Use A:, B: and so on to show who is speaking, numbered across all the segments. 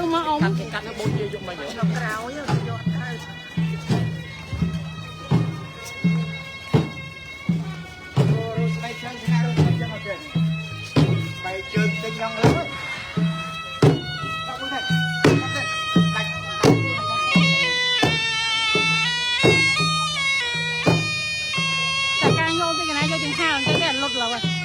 A: cơ mà ông
B: cắt nó bôi dùng mà nhớ nó rau chứ bay chơi cái nhông lắm
A: tại ca nhôm cái này cho chừng hàng cái lụt là vậy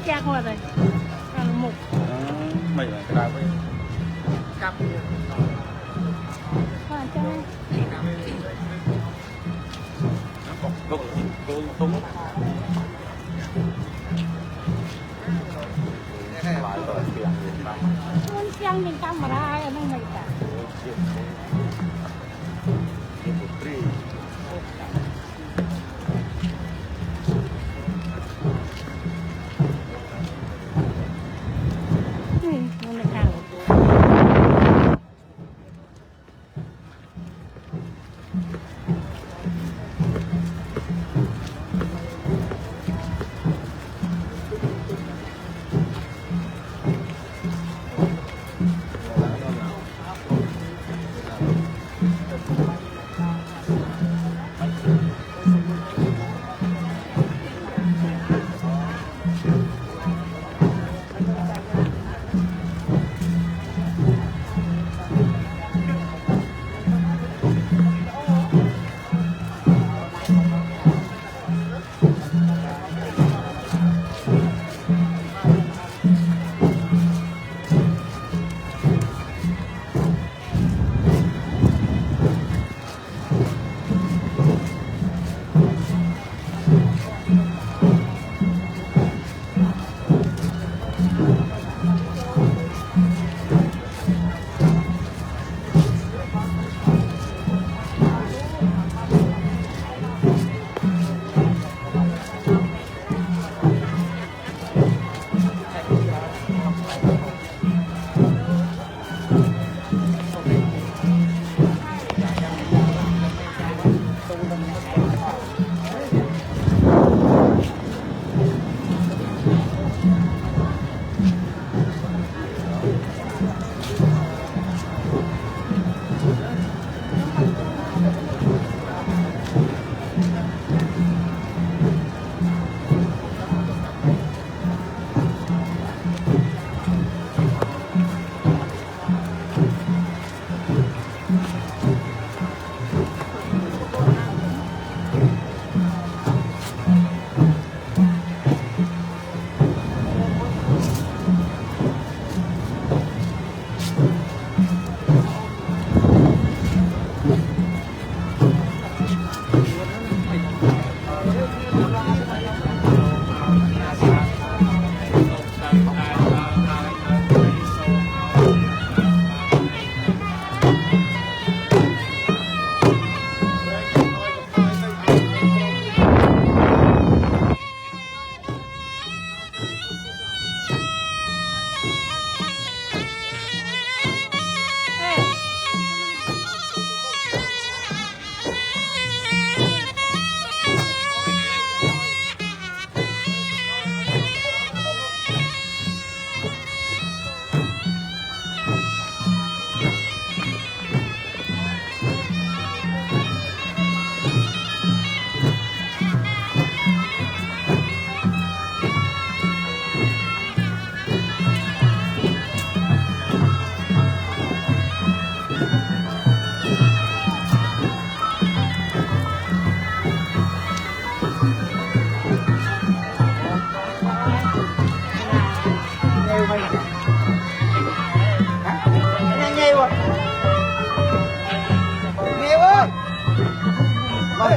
A: chạc vào đây là một
B: mày là cái đá với cặp
A: và cho
B: cô tung
A: con chăng mình camera ở đây mày cả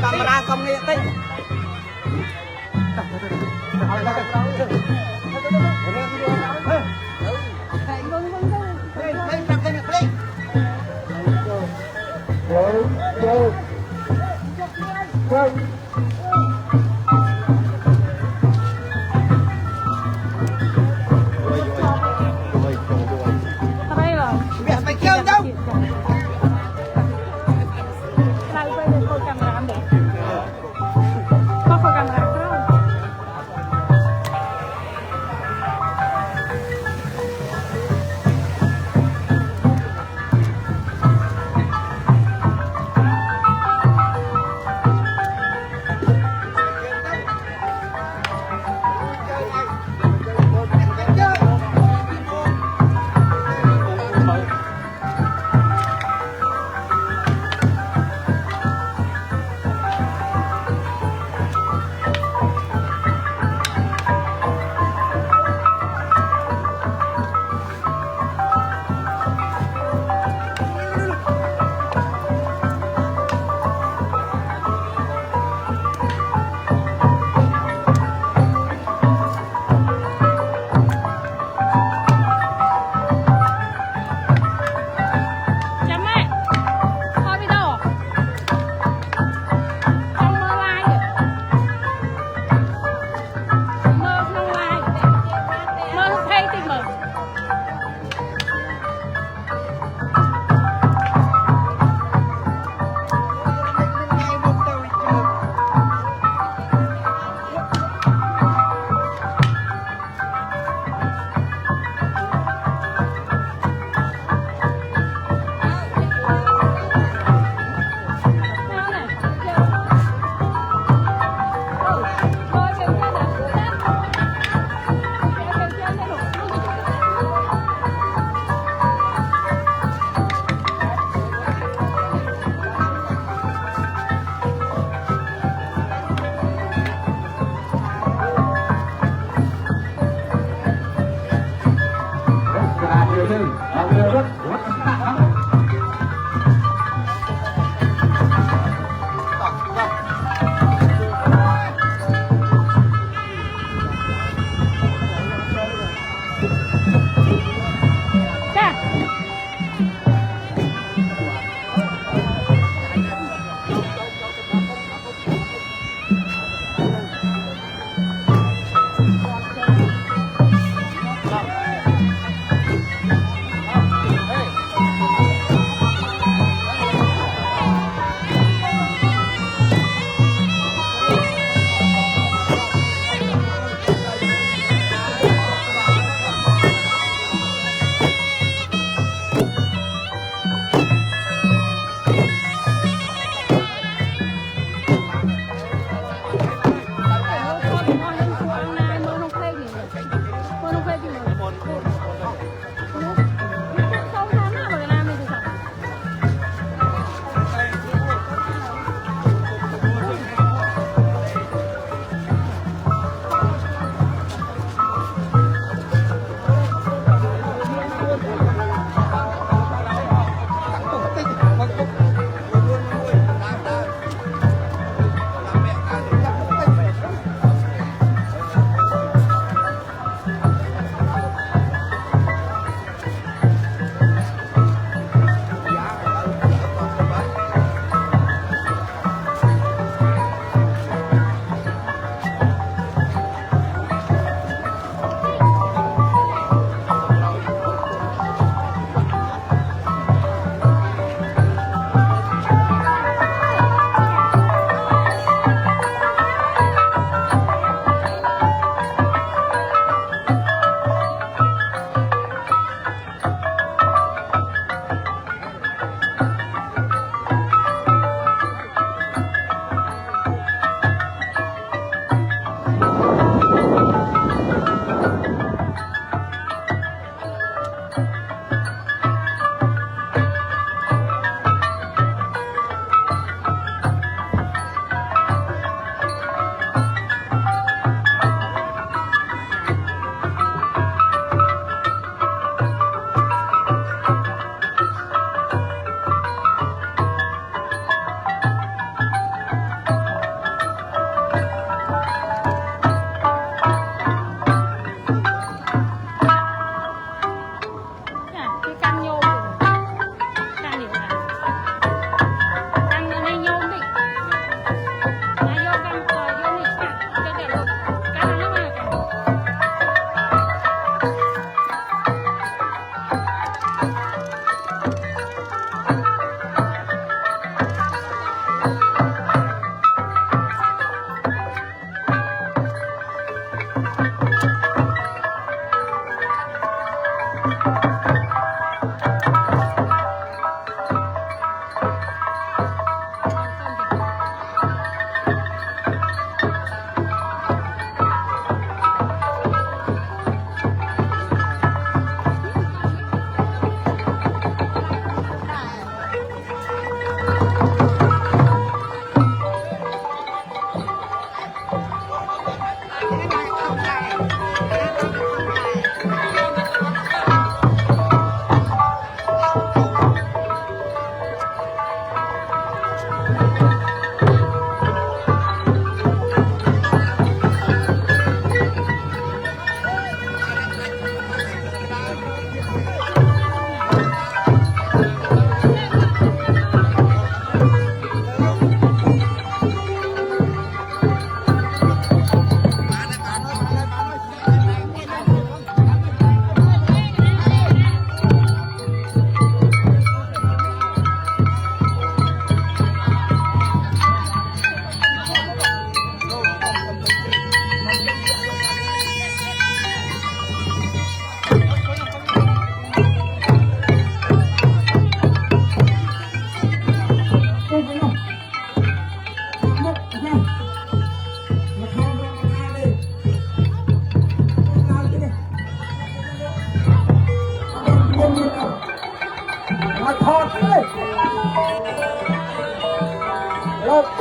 C: camera không nghe tích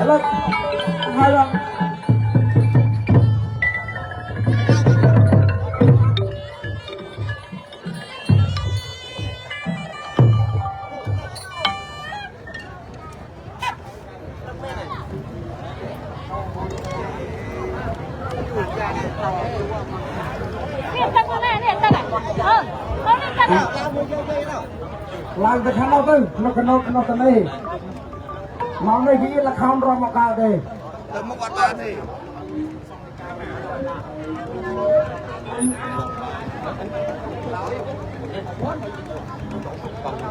C: Hello. Hai bạn.
A: Nè tao con này, nè tao này. Con này tao này.
C: Làm cái thằng nào tư, nó cái này. Mong này kia là không rồi một cao đây.
D: Từ một quạt bàn thì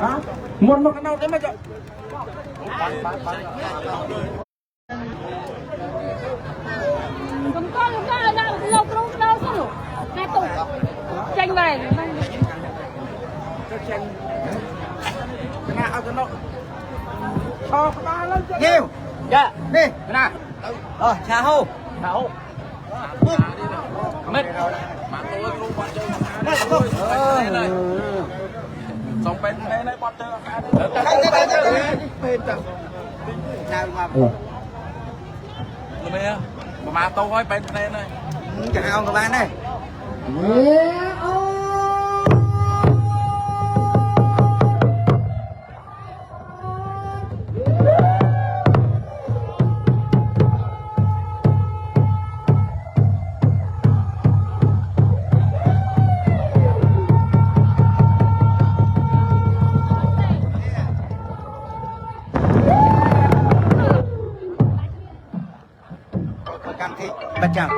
C: Hả? Muốn một cái nào thế mà chọn.
A: Con là nào lâu sao rồi. Nè tụ. Tranh về.
C: Nè, ao cái nó. Cho cái ba lên.
D: nhiều
B: Dạ.
D: đi
B: Nè.
D: chà hô
B: Nào. Mệt. Xong bên đây này bọn chơi
D: chào mà
B: mà tôi nói bên đây này.
D: chào ông các bạn này cam thị bật chào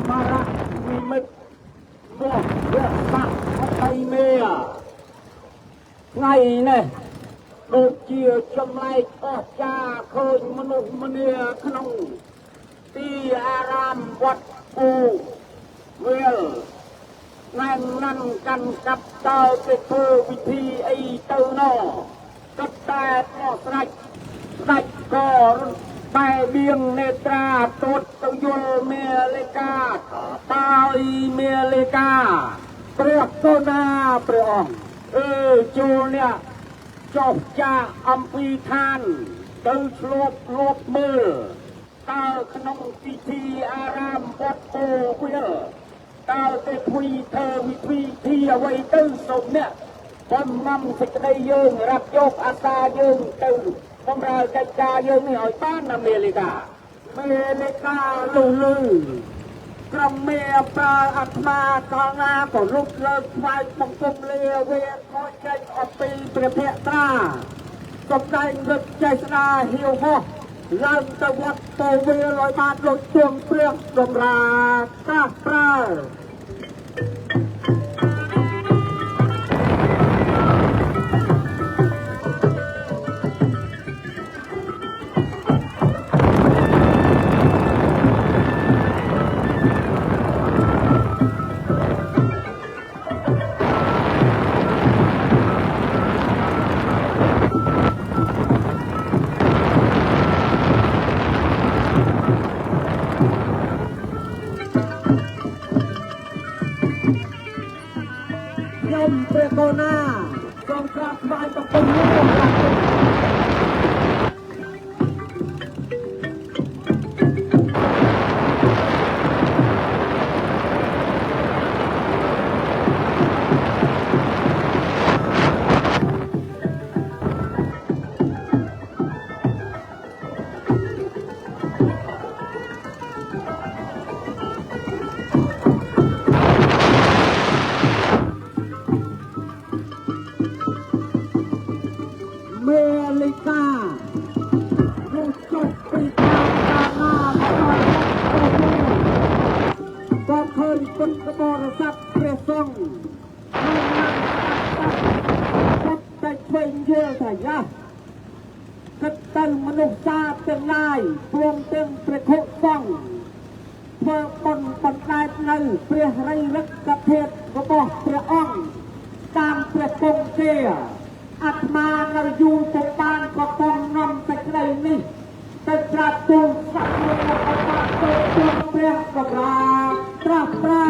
C: มาระมีมิตรบอกเรื่องสักไทยเมียไงเนี่ยดูเจียจำไรออกจาเคยมนุษย์มเนียขนมตีอารามวัดปูเวลนั่งนั่งกันกับเต่าไปเธอวิธีไอ้เต่านอก็แต่ก็สไลด์ก็ไปเบียงเนตราตดตัวยลเมเลกาตายเมเลกาเปรียบโซนาเปรียงจูเนี่ยจบจากอัมพีทานเดินสลบลบมือตาขนมพิธีอารามวัดโพเวลตาเตพุยเธอวิธีที่เอาไว้ตื้อสมเนี่ยความนำสิกได้ยืนรับยกอาซายืนตื้อผมเราจัดการยืนนี่อ่อยบ้านอเมริกาลุลือกรมเมียปลาอัตมาตองอาก็ลุกเลิกไฟปงกลมเลียเวียคอยใจออกปีประเภทตาสมได้เงินใจสนาเหี่ยวหอกลังตะวัดโตเวลอยมาลดช่วงเปลือกดมราตาปลาเปรโกนาจงกลับมาตะกุ่มลูกหลักคนกบฏสัตว์เปรียส่งจับแต่ช่วยเยอะแต่ยากกตันมนุษย์ซาเป็นลายพวงเต็มเปรียโคส่งเพื่อปนได้ในเปรียไรรักกระเทศกบฏเปรียอ่องตามเปรียปงเกียอัตมาเราอยู่ตรงบ้านก็ปองนำแต่ไกลนี่แต่กระตุ้นสักเมื่อเราตามตัวเปรียกบราตราปรา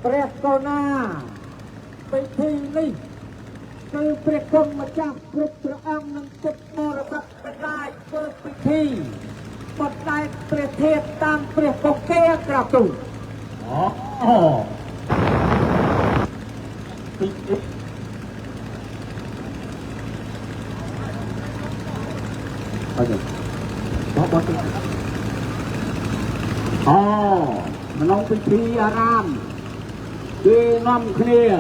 C: เปรียกโกนาไปทีนี่คือเปรียกคนมาจากกรุพระองค์นั้นจุดมรดกได้เปิดพิธีปดได้เปรียเทศตามเปรียกโกเกะกระตุ้นมันน้องพิธีอารามคือนำเคลีย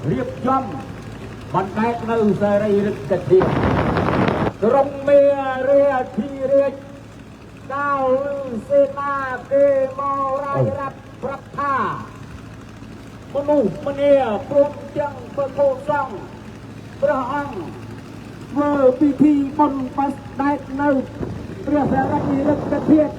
C: เรียบย่ำบันแบกនៅសេរីរិទ្ធិធាក្រុមមេរាធីរាជดาวเสนาเกมรายรับพระธามนุษย์มณีปรุงจังประโคสังพระองค์เมื่อพิธีบนปัสได้ใน ព្រះសរតិរកធាតុ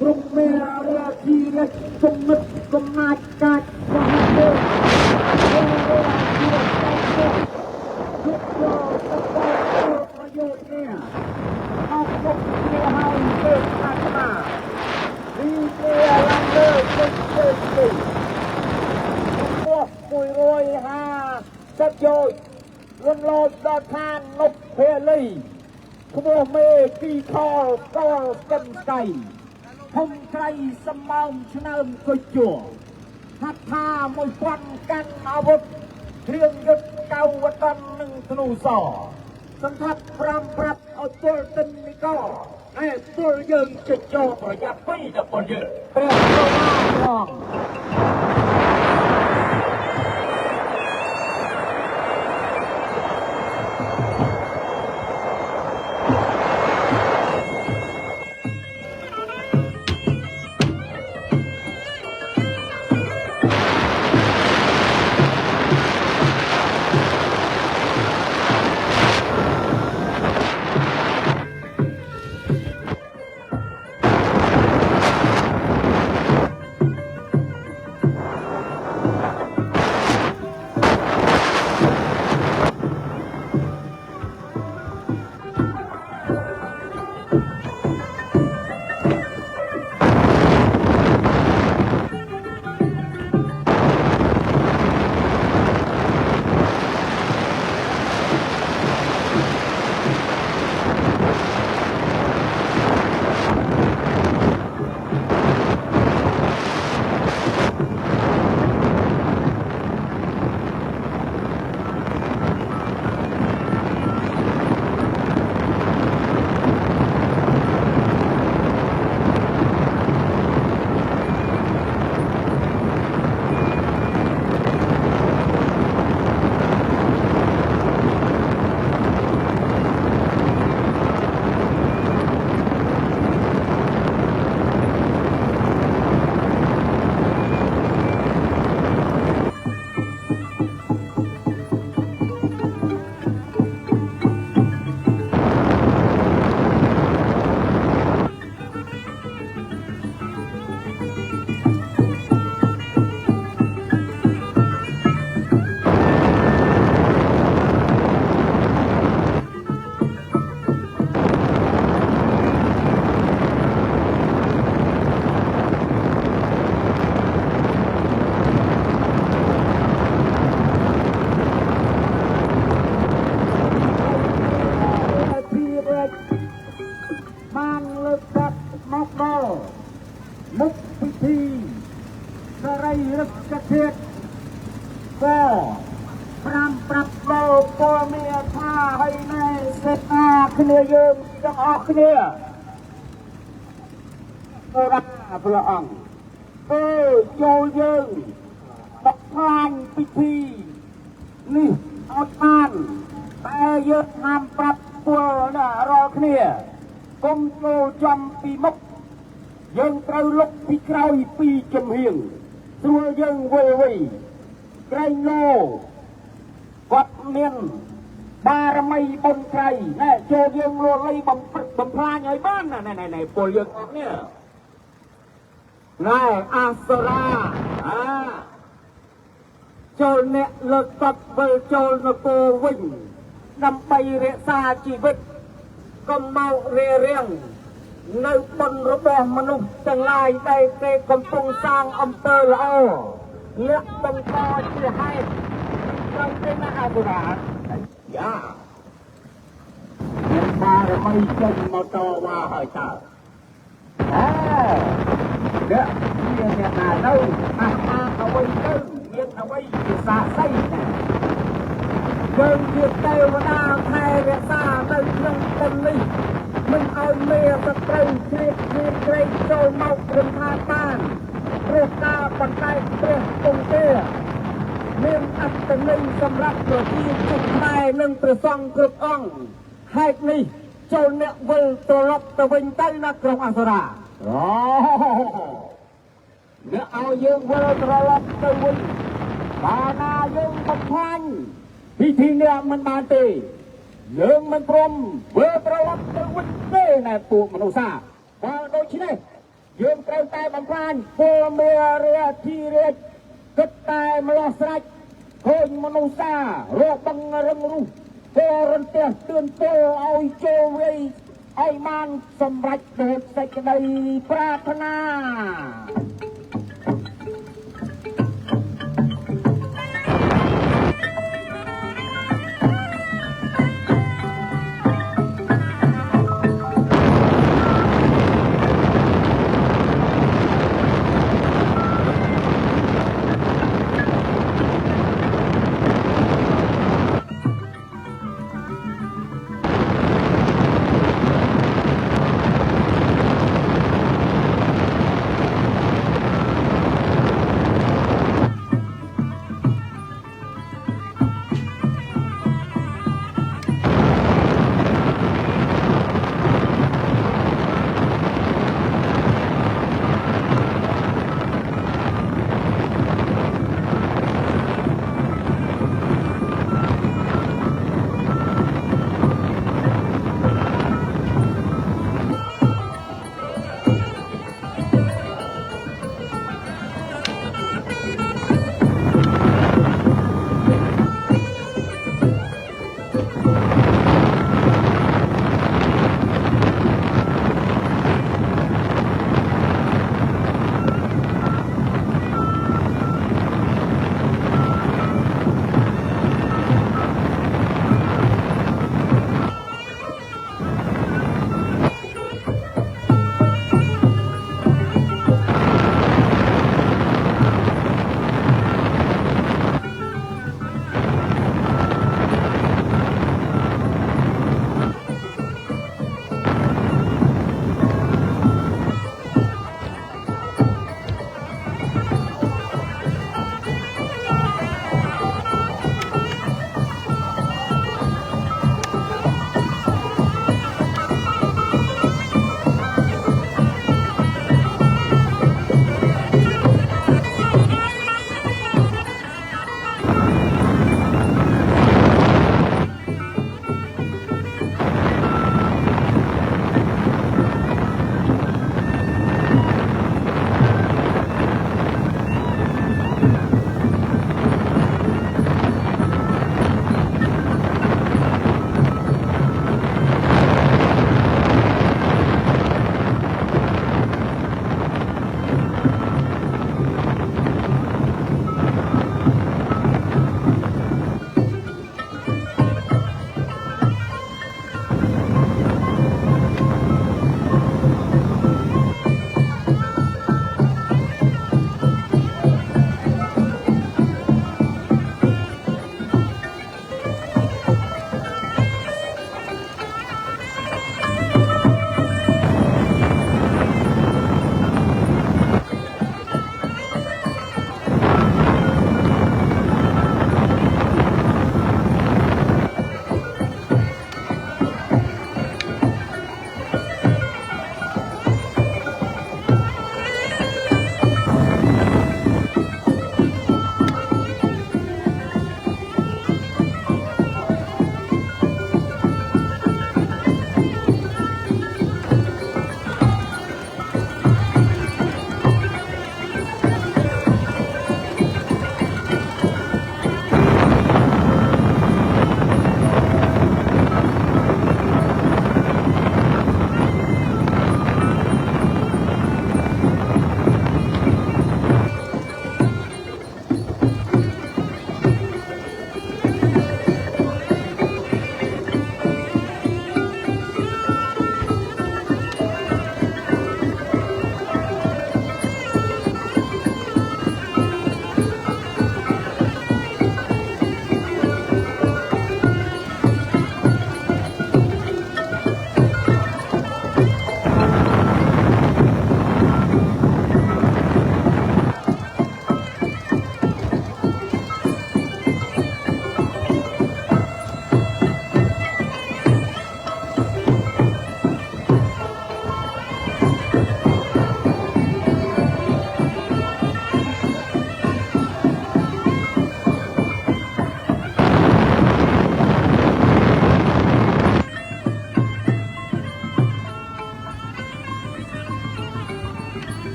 C: ក្រុមមេរាជីរៈគុំមិតកំណាចកាចមហាទេវយុទ្ធយកប្រយោជន៍នេះអបគុំគ្នាហើយទេអាត្មាពីគ្នាឡើងលើជិតទៅពោះ150យោជន៍លន់លោតដល់ឋាននប់ភេលីឈ្មោះមេពីខលកលស្ទឹងស្កៃធំក្រៃសម្បើមឆ្នើមគុយជួហັດថា1000កាន់អាវុធគ្រឿងយុទ្ធកៅវតននិងធ្នូសសង្ឃាត់5ប្រាប់ឲ្យពលទិននិកហើយពលយើងជិតចូលប្រយ័ត្នពីដល់ពលយើងព្រះសូមាឡងបានលើកទឹកមកដល់មុខពិធីសរីរកធាតុក៏5ប្រាប់ដល់ពលមានថាឲ្យណែសេតនាគ្នាយើងទាំងអស់គ្នាអរព្រះអង្គចូលយើងបកផ្លាញពិធីនេះអត់បានតែយើងហាមប្រាប់ពលណារាល់គ្នាគុំចូលចំពីមុខយើងត្រូវលុកពីក្រោយពីចំហៀងស្រួលយើងវិលវីក្រែងលោគាត់មានបារមីបុណ្យក្រៃណែចូលយើងលួលៃបំផ្លាញឲ្យបានណែពលយើងអត់នេះណែអសរាចូលអ្នកលើកតបវិលចូលនគរវិញដើម្បីរក្សាជីវិតកុំមករារាំងនៅបុណ្យរបស់មនុស្សទាំងឡាយដែលគេកំពុងសាងអំពើល្អអ្នកបន្តជាហេតុត្រូវទេណាអបុរាណយ៉ាមានបារមីចេញមកតវ៉ាហើយតើអ្នកមានអ្នកណានៅអះអាងអ្វីទៅមានអ្វីជាសាស័យយើងជាទេវតាថែរក្សានៅក្នុងបុណ្យនេះមិនឲ្យមេសត្រូវជ្រៀតក្រែងចូលមកព្រមថាបានព្រោះការបន្តែព្រះគង់ទេមានអត្តន័យសម្រាប់ប្រជាជនខ្មែរនិងព្រះសង្ឃគ្រប់អង្គហេតុនេះចូលអ្នកវិលត្រឡប់ទៅវិញទៅណាក្រុងអសរាអ្នកឲ្យយើងវិលត្រឡប់ទៅវិញកាលណាយើងបំផ្លាញពិធីនេះមិនបានទេ យើងមិនព្រមធ្វើប្រឡប់ទៅវិញទេណែពួកមនុស្សសាបើដូច្នេះយើងត្រូវតែបំផ្លាញពលមេរាធិរាជគិតតែម្លោះស្រេចឃើញមនុស្សសារបងរឹងរុះពលរន្ទះទឿនទល់ឲ្យចូលវាយឲ្យបានសម្រេចដូចសេចក្តីប្រាថ្នា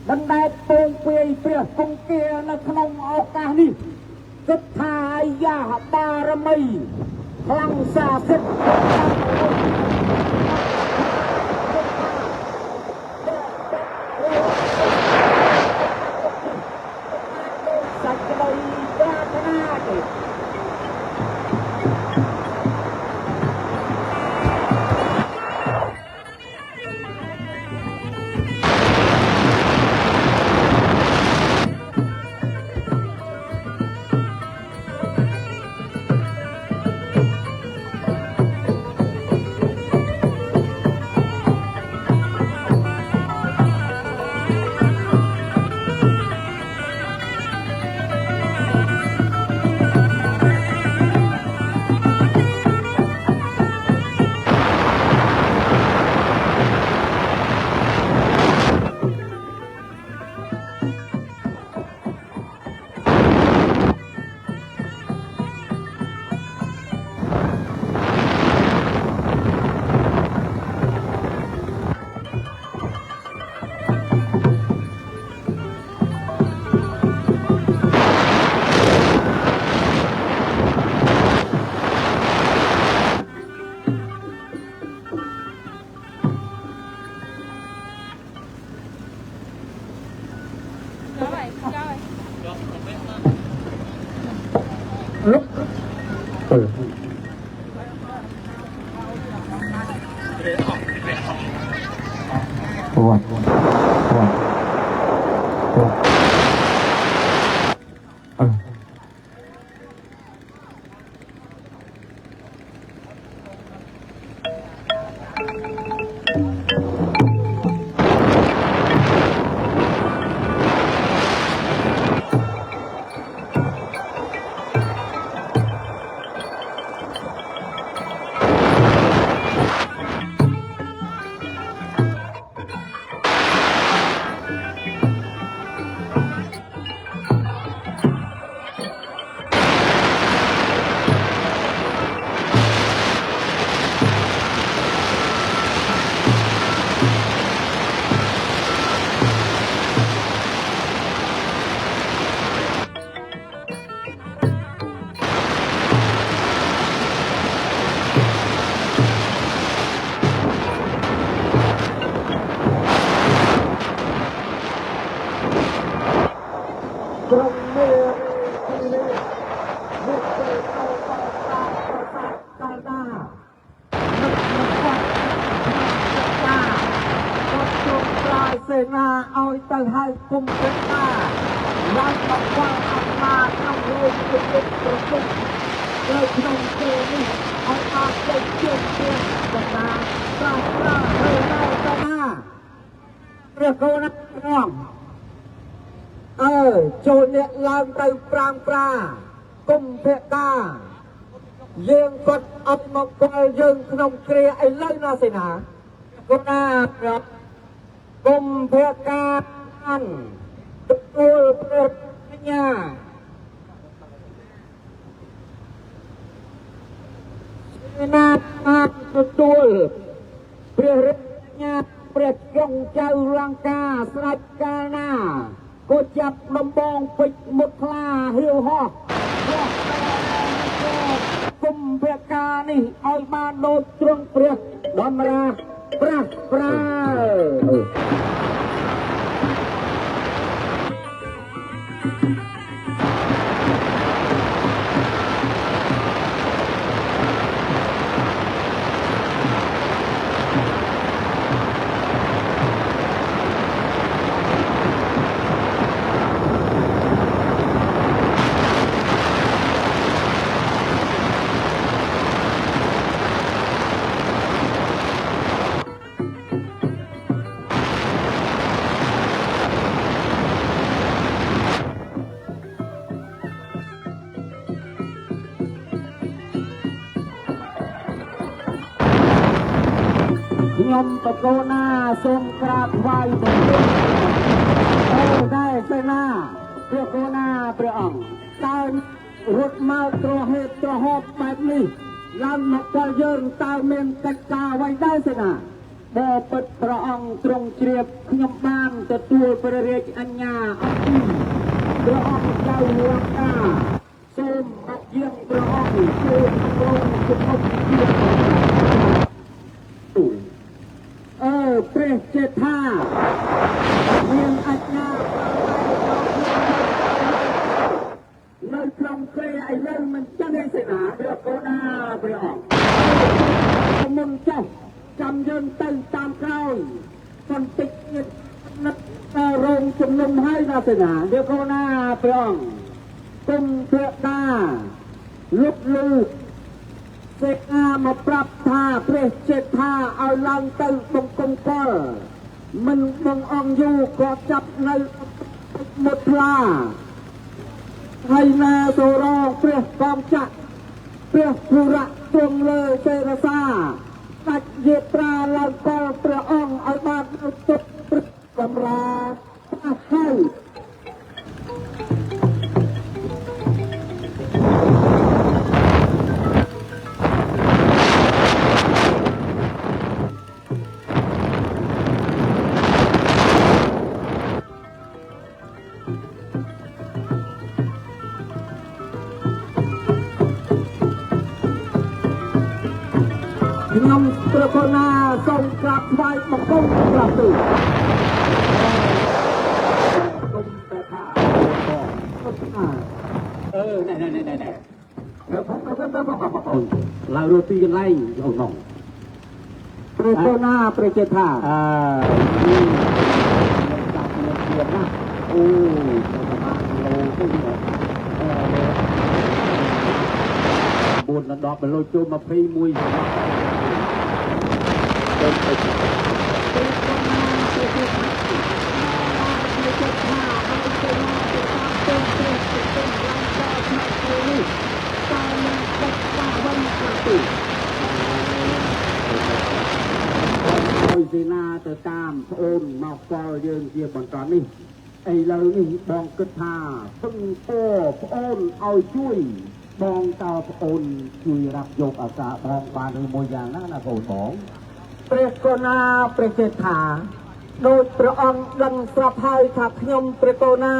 C: បណ្ដែតពងពាយព្រះគង្គានៅក្នុងឱកាសនេះគិតថាអាយ៉ាបារមីខ្លាំងសាសិទ្ធិសាច់ក្តីប្រាថ្នាទេ lúc ôi từ hai cùng chúng ta làm một quan âm ma trong người của chúng đời trong kia đi ông ta chơi chuyện chuyện của ta ra hơi đau cho ta được cô nó ngon trôi nhẹ làm từ prang pra cùng thiệt ta dương con âm một coi dương trong kia ấy lấy nó gì nè cô taគុំភេកានទទួលព្រះបញ្ញាសេនាបានទទួលព្រះរាជបញ្ញាព្រះចុងចៅលង្កាស្ដេចកាលណាក៏ចាប់ដំបងពេជ្រមុតខ្លាហៀវហោះគុំភេកានេះឲ្យបានដូចទ្រង់ព្រះដំរាប្រាស់ប្រាខ្ញុំបកូណាសូមក្រាបថ្វាយបង្គំតែសេនាព្រះកូណាព្រះអង្គតើរត់មកត្រហេតុត្រហប់បែបនេះឡើងមកដល់យើងតើមានកិច្ចការអ្វីដែរសេនា បបិទ្ធព្រះអង្គទ្រង់ជ្រាបខ្ញុំបានទទួលព្រះរាជអាជ្ញាអំពីព្រះអង្គចៅលង្កាសូមអរយាងព្រះអង្គជួយប្រងជំនុំជាតិព្រះចេថាមានអាជ្ញានៅក្នុងគ្រាឥឡូវមិនចឹងឯសេនាព្រះកូណាព្រះអង្គមុនចុះចាំយើងទៅតាមក្រោយបន្តិចទៀតនឹករោងជំនុំហើយណាសេនាព្រះកូណាព្រះអង្គគុំព្រះតាលុបលឺសេនាមកប្រាប់ថាព្រះចេថាឲ្យឡើងទៅបង្គំកលមិនបងអង្គយូរក៏ចាប់នៅមុតថ្លាហើយណាសូរងព្រះកំចាក់ព្រះពុរៈទ្រង់លើសេរសាដាច់យាត្រាឡើងកលព្រះអង្គឲ្យបានទុកព្រឹកសម្រាប់អស់ហើយ ខ្ញុំព្រះកូណាសូមក្រាបថ្វាយបង្គំព្រះទូគុំតែថាណែឡើងរត់ទីកន្លែងអូនងព្រះកូណាព្រះចេថាចាប់មានទៀតណាអូប្រមាណគីឡូទៅ4ដល់10គីឡូចូល21 សេនាទៅតាមប្អូនមកកលយើងជាបន្តនេះឥឡូវនេះបងគិតថាពឹងពោប្អូនឲ្យជួយបងតើប្អូនជួយរាប់យកអាសាបងបានឬមួយយ៉ាងណាណាបងបងព្រះកូណាព្រះចេថាដោយព្រះអង្គដឹងស្រាប់ហើយថាខ្ញុំព្រះកូណា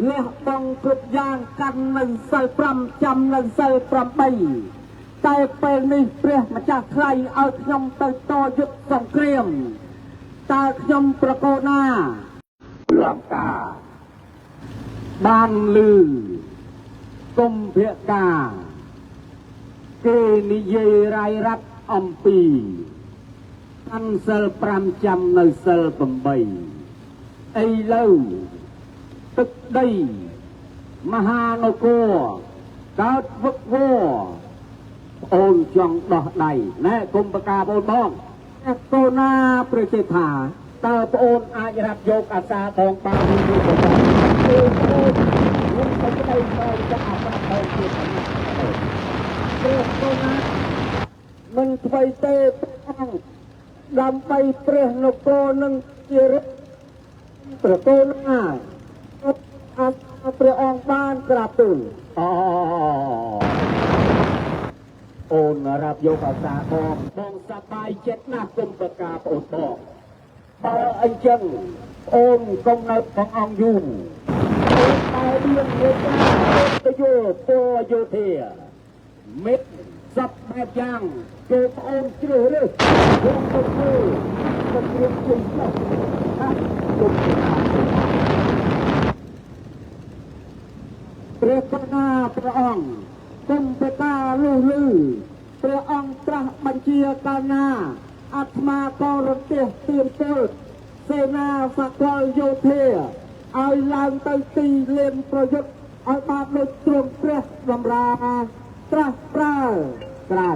C: លះបង់គ្រប់យ៉ាងកាន់នៅសិល5ចាំនៅសិល8តែពេលនេះព្រះម្ចាស់ថ្លៃឲ្យខ្ញុំទៅតយុទ្ធសង្គ្រាមតើខ្ញុំព្រះកូណាលង្កាបានឮគុំភកាគេនិយាយរាយរាប់អំពីកាន់សិល5ចាំនៅសិល8ឥឡូវទឹកដីមហានគរកើតវឹកវរអូនចង់ដោះដៃណែគុំប្រកាបងបងកូណាព្រះចេថាតើប្អូនអាចរាប់យកអាសាផងបានឬមិនបងអូនខ្ញុំទៅដៃមកចាក់អាសាផងទៀតព្រះកូណាមិនអ្វីទេអង្គដើម្បីព្រះនគរនឹងជារិទ្ធព្រះកូណាព្រះអង្គបានក្រាបទូលអូនរាប់យកអាសាបងសប្បាយចិត្តណាស់គុំប្រកាប្អូនបងបើអញ្ចឹងអូនកុំនៅផងអង្គយូរអូនតែមានមេត្តាទៅយោពយោធាមិត្តសពបែបយ៉ាងចូលប្អូនជ្រើសរើសយកទៅធ្វើទៅព្រៀបជ័យណាស់គុំព្រះករុណាព្រះអង្គគុំប្រកាលឺព្រះអង្គត្រាស់បញ្ជាកាលណាអាត្មាក៏រន្ទះទៀមពលសេនាសកលយោធាឲ្យឡើងទៅទីលានប្រយុទ្ធឲ្យបានដូចទ្រង់ព្រះតម្រាត្រាស់ប្រើក្រៅ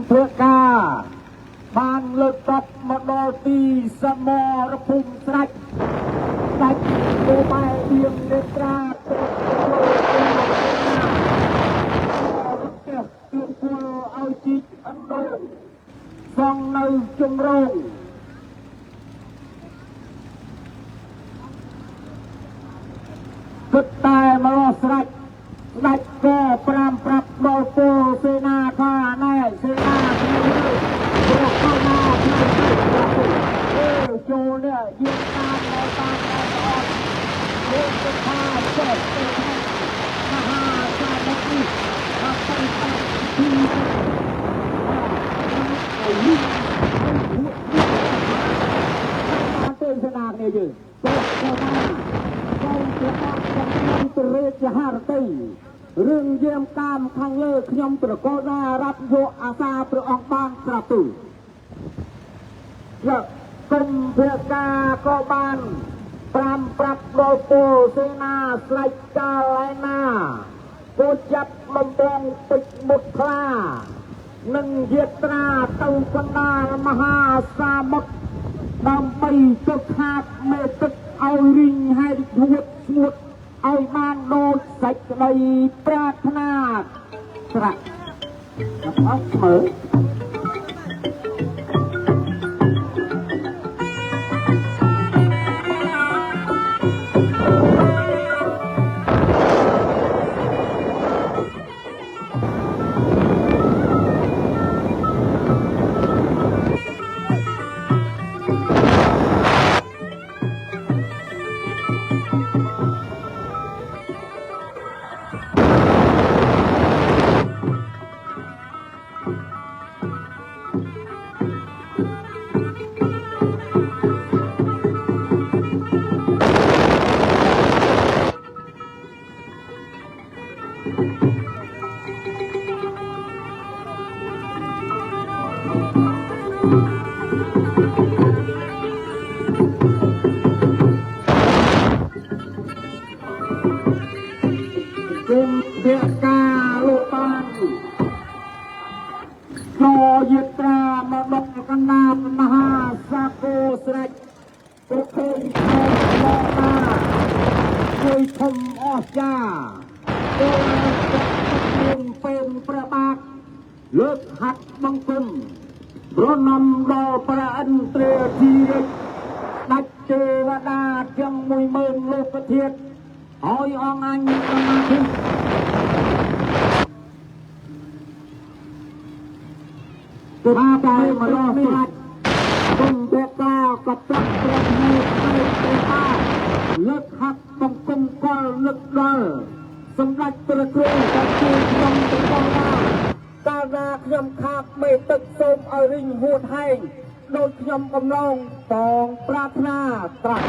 C: เพื่อการบ้านเลิกตบมาดอตีสมอระพุ่มใส่ใส่ตัวใบเบียงเนตราตัวตัวตัวเอาจิตอันโดฟองในจมรงกึศตายมาลอสรัดดัดก็ปรามปรับโดโปเสนาข้าแน่เสนาที่นี่เรียกเข้ามาที่นี่โจเนี่ยยืนตามในตามในออกเรียกจะพาเจ็บเป็นแห่งมหาชาตินี้มาเป็นที่มาเต้นสนามเนี่ยยืนเต้นเข้ามาต้องเสียความจำเป็นตัวเรียกจะหาตีเรื่องเยี่ยมตามทางเลิกขยมตระกูลนารับโยอาซาพระองค์บานกระตุและกรมเพื่อกาก็บานปรามปรับโดโปเสนาสไลกาไลนาโกจับลำบองปิดบุตรคลาหนึ่งเยตราเต้ากันดามหาสามุทรนำไปจุดขาดเมตึกเอาริงให้ทวดสมุดเอาบ้านโดนใส่ในปรารถนาตรัสเอาเหมือเบียกาลูกตันโนยิตรามาดกกันนามมหาสาโกสระกุเคยทำมอตาเคยทำออจาโดยจะเป็นประบาทเลิกหัดบังคุมรนำดอประอันเตรียทีดัดเจวดาเจียงมวยเมืองโลกเทียดหอยอองอันสมาธิพาไปมาลอดสัตว์ต้นเด็กกากับปลักเปลี่ยนมือไปเป็นตาเลิกหักบังคุมก็เลิกเดินสำหรับตระกูลกับชื่อยมตะกองาตานาขยำขาบไม่ตึกโสมอริงหูดให้โดยขยำกำลังปองปรารถนาตรัส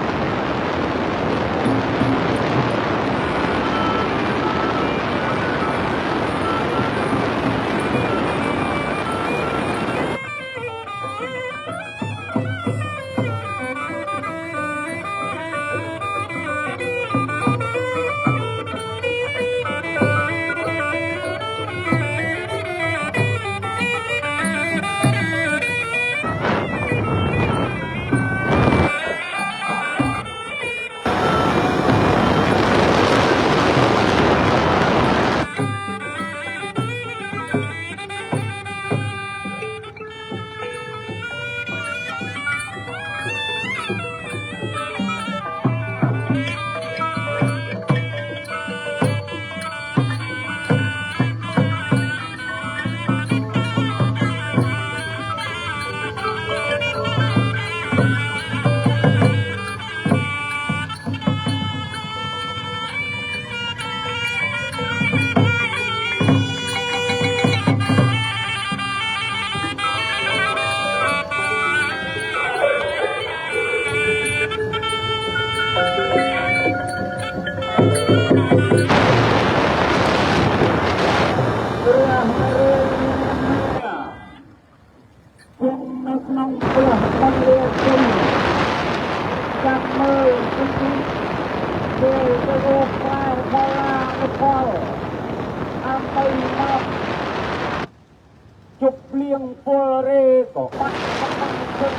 C: จุกเลี้ยง ងពលរេក៏បាត់បាត់ទឹក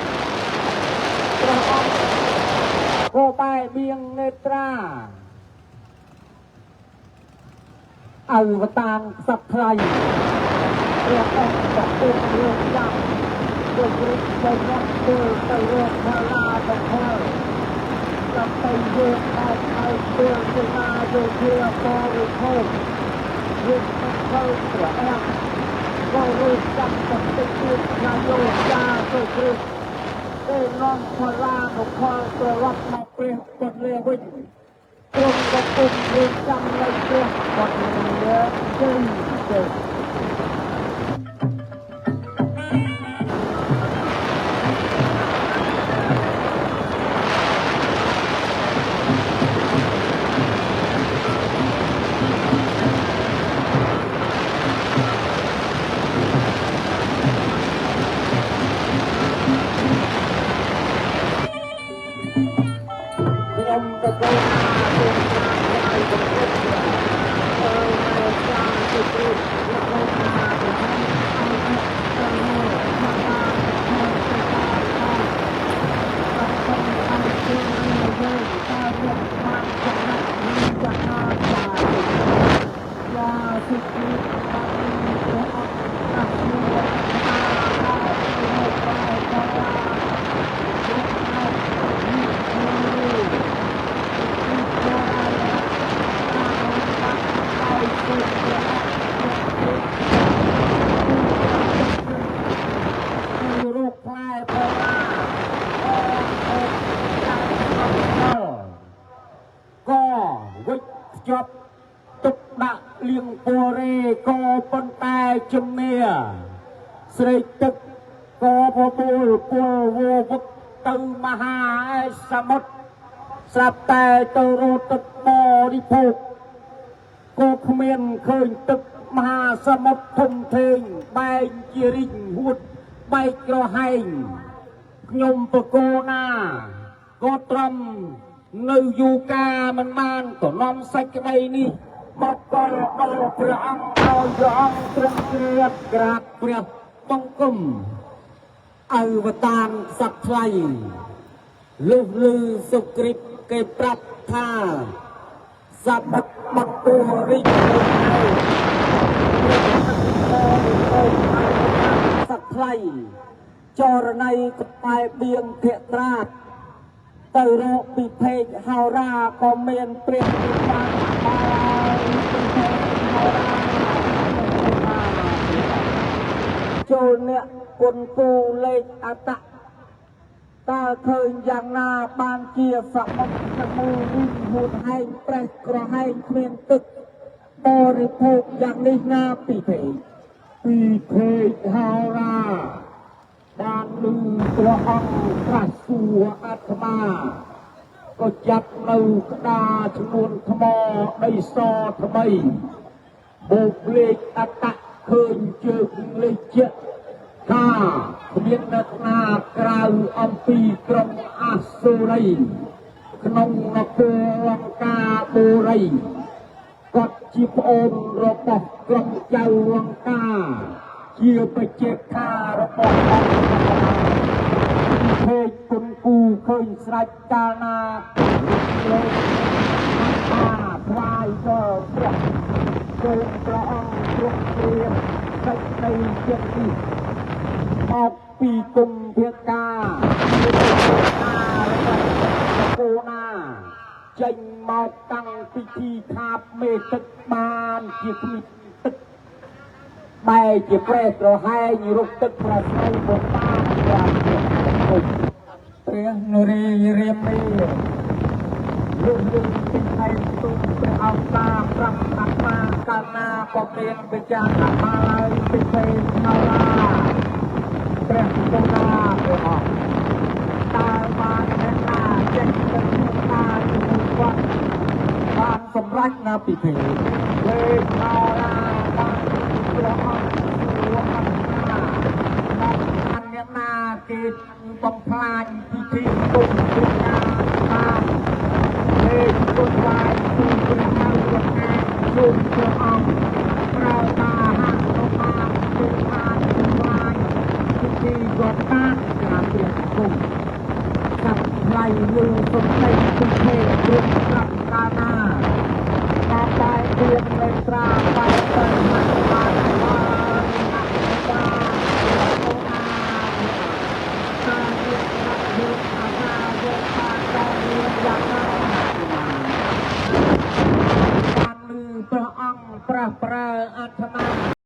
C: ព្រះអង្គក៏បែបៀងនេត្រាអវតារសត្វថ្លៃព្រះអង្គក៏ពុំរឿងយ៉ាងដូចរីកទៅនោះទៅរកផល្លាទៅផលដើម្បីយើងអាចឲ្យពេលទៅណាយោធាបរិភោគយើងមិនទៅព្រះអង្គក៏រៀបចំទៅទៀតណាយោចាទៅព្រះពេលនាំផល្លាទៅផលទៅរាប់មកព្រះពុទ្ធលាវិញទ្រង់ក៏ពុំរៀបចំនៅព្រះពុទ្ធលាជ័យទៅ ខ្ញុំក៏ទៅជាប់ទុកដាក់លៀងពរេក៏ប៉ុន្តែជំនាស្រេកទឹកក៏បបួលពលវវឹកទៅមហាសមុទ្រស្រាប់តែទៅរត់ទឹកបរិភោគក៏គ្មានឃើញទឹកមហាសមុទ្រធំធេងបែកជារីងហួតបែកក្រហែងខ្ញុំបកោណាក៏ត្រឹមនៅយូកាមិនបានក៏នាំសេចក្តីនេះមកដល់ព្រះអង្គឲ្យព្រះអង្គទ្រង់ជ្រាបក្រាបព្រះបង្គំអវតារសត្វថ្លៃលុះលឺសុគ្រីពគេប្រាប់ថាសត្វបាត់ទូរីកសត្វថ្លៃចរណីក្បែរបៀងភក្ត្រាតទៅរកពិភេកហោរាក៏មានព្រះវិញ្ញាណហើយពិភេកហោរាចូលអ្នកគុណគូលេខអតៈតើឃើញយ៉ាងណាបានជាសមុទ្រសមូលវិញហួតហែងប្រេះក្រហែងគ្មានទឹកបរិភោគយ៉ាងនេះណាពិភេកហោរាបានលឺព្រះអង្គត្រាស់សួរអាត្មាក៏ចាប់នៅក្តារចំនួនថ្មដីសថ្មីបូកលេខអតៈឃើញជើងលេខជាថាគ្មានអ្នកណាក្រៅអំពីក្រុងអាសូរីក្នុងនគរលង្កាបុរីគាត់ជាប្អូនរបស់ក្រុងចៅលង្កាជាបច្ចេកការរបស់អង្គភេកគុណគូឃើញស្រេចកាលណាលោកថាថ្វាយដល់ព្រះសូមព្រះអង្គទ្រង់ជ្រាបសេចក្តីចិត្តនេះមកពីគុំភាការរបស់គូណាចេញមកតាំងពិធីខាបមេទឹកបានជាគ្មានទឹកបែរជាប្រេះក្រហែងរុកទឹកប្រស័យបបានយ៉ាងព្រះនរីរាមីលុះលឹងពីឯទុំព្រះអង្គតាប្រាប់អាត្មាកាលណាក៏មានវិចារអាត្មាហើយពីពេញហោរាព្រះគោណាព្រះអង្គតើបានអ្នកណាចេញទៅតាជាមួយគាត់បានសម្រេចណាពីពេញលេខហោរាបានព្រះអង្គរួមអាត្មាមកអានអ្នកណាគេបំផ្លាញពិធីគុំវិញ្ញាណបានលេខគុំវាយទូព្រះហៅលោកណាជុំព្រះអង្គប្រើតាហាក់ទៅបានពេលបានបាន ទីយកបានក្រាបព្រះគុំកាប់ថ្លៃលើសំឡេងគុំភេទព្រៀងប្រាប់កាលណាតាបែកព្រៀងលេត្រាបែកទៅហាក់បានបានហាក់បានអូណាតាជាប្រាក់យកអាណាយកបានដល់មានយ៉ាងណាបានលឺព្រះអង្គប្រះប្រើអត្ថនា